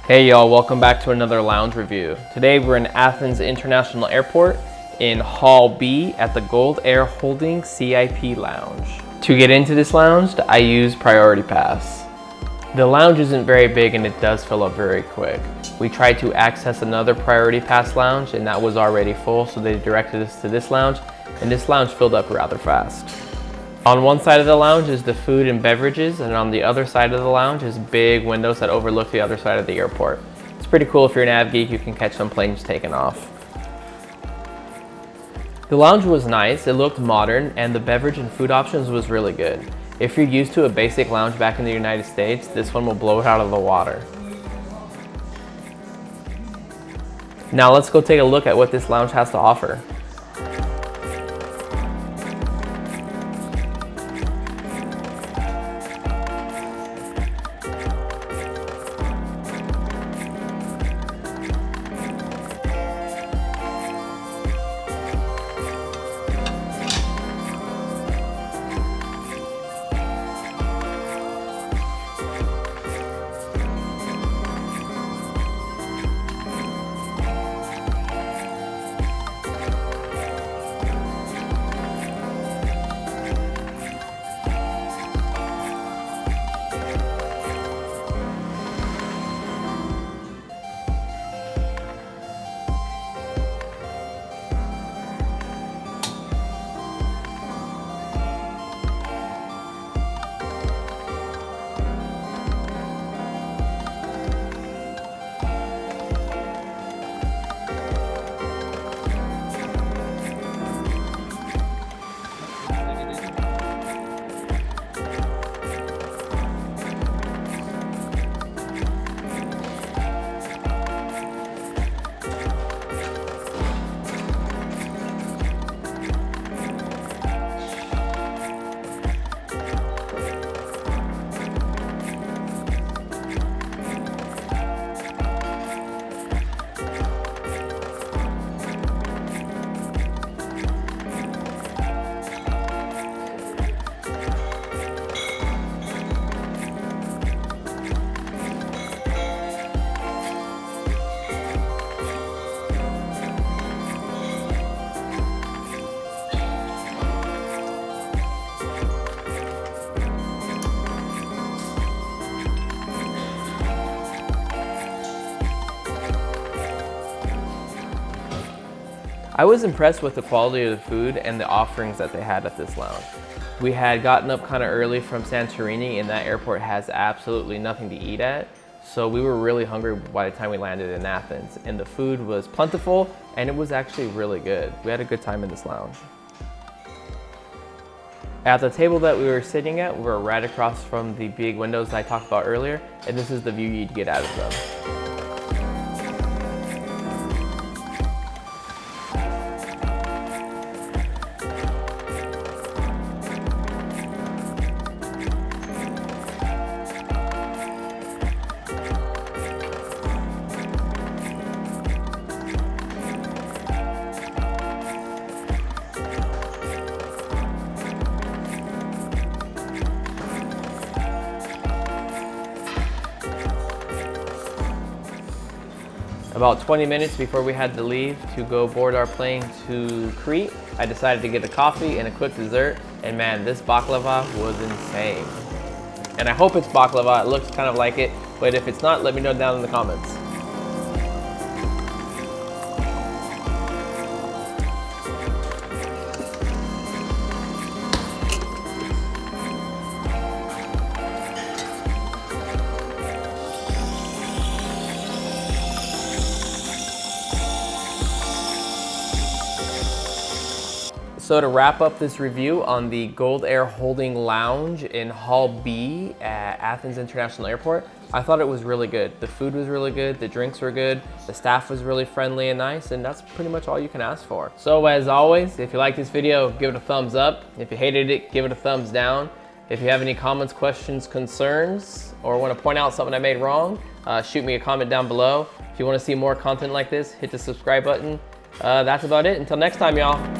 Hey y'all, welcome back to another lounge review. Today we're in Athens International Airport in Hall B at the Goldair Handling CIP Lounge. To get into this lounge, I use Priority Pass. The lounge isn't very big and it does fill up very quick. We tried to access another Priority Pass lounge and that was already full, so they directed us to this lounge, and this lounge filled up rather fast. On one side of the lounge is the food and beverages, and on the other side of the lounge is big windows that overlook the other side of the airport. It's pretty cool if you're an av geek, you can catch some planes taking off. The lounge was nice, it looked modern, and the beverage and food options was really good. If you're used to a basic lounge back in the United States, this one will blow it out of the water. Now let's go take a look at what this lounge has to offer. I was impressed with the quality of the food and the offerings that they had at this lounge. We had gotten up kind of early from Santorini, and that airport has absolutely nothing to eat at. So we were really hungry by the time we landed in Athens, and the food was plentiful and it was actually really good. We had a good time in this lounge. At the table that we were sitting at, we were right across from the big windows I talked about earlier, and this is the view you'd get out of them. About 20 minutes before we had to leave to go board our plane to Crete, I decided to get a coffee and a quick dessert, and man, this baklava was insane. And I hope it's baklava, it looks kind of like it, but if it's not, let me know down in the comments. So to wrap up this review on the Goldair Handling Lounge in Hall B at Athens International Airport, I thought it was really good. The food was really good, the drinks were good, the staff was really friendly and nice, and that's pretty much all you can ask for. So as always, if you like this video, give it a thumbs up. If you hated it, give it a thumbs down. If you have any comments, questions, concerns, or want to point out something I made wrong, shoot me a comment down below. If you want to see more content like this, hit the subscribe button. That's about it. Until next time, y'all.